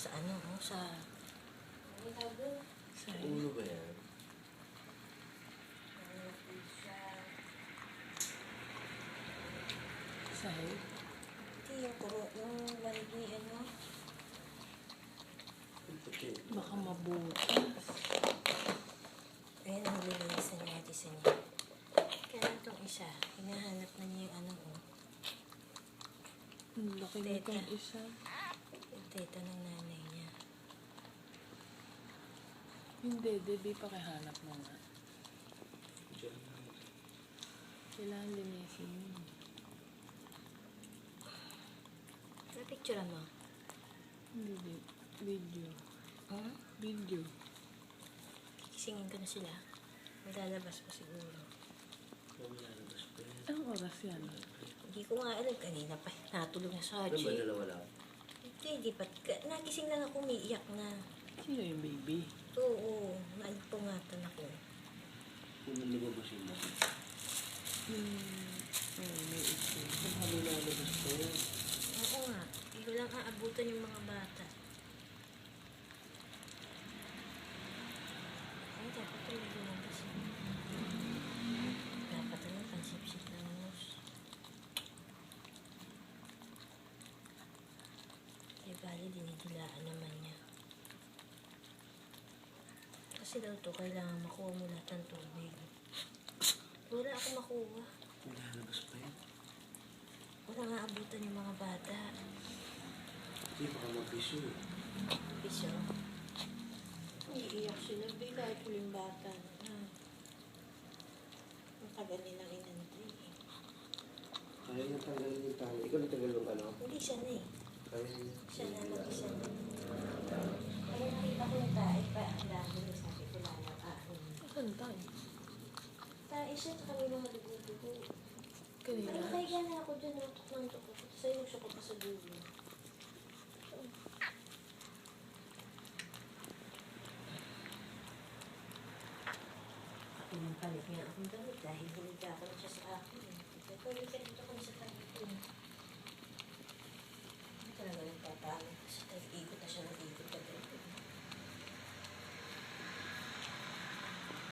sa ano, oh, sa... Ano tawag doon? Sa ulo ba yan? Sahig? Hindi, yung kuro, yung banig ni ano. Baka mabutas. Ayan ang lilinisan natin sa niya. Kaya itong isa, hinahanap na niya yung ano, oh. Ang laki nitong Teta. isa. Yung teta ng nanay niya. Hindi, Debbie, pakihanap mo nga. Diyan lang. Kailangan linisin yun. Napicture mo? Hindi, video. Hmm? Video. Kikisingin ko na sila. Maglalabas ko siguro. Kung lalabas pa yan. Anong oras yan? Hindi ko nga alam. Kanina pa. Natulog na sa Ano ba Haji. dalawa lang? Hindi pa. Nagising lang ako. Umiiyak na. Sino yung baby? Oo. Naipungatan ako. Kung lumabas yung mga. May issue. Kung ano lalabas pa yan? Oo nga. Hindi ko lang aabutan yung mga bata. Ay, dapat tuloy lumabas yun. Dapat ano, pansipsip ng nose. Eh, bali, dinidilaan naman niya. Kasi daw to, kailangan makuha mo lahat ng tubig. Wala ako makuha. Kung lalabas pa yan? Wala nga abutan yung mga bata. Hindi, baka mabiso. Piso. Iiyak sila. Di kahit huling bata. Ang tagal nilang inantay eh. Kaya nang tanggalin yung tao. Ikaw natagal yung ano? Hindi siya na eh. Kaya niya. Siya na mag-isa na. Kaya nakita ko yung tae pa. Ang dami niya sabi ko lang ahon. Saan tayo? Tae siya sa kami mga dugo-dugo. Kanina. Pero kaya na ako dyan. Nutok ng tuko. Sa'yo siya ko pa sa dugo. Ako nang palit niya akong damit dahil hiniga ko na siya sa akin. Ito ulit ka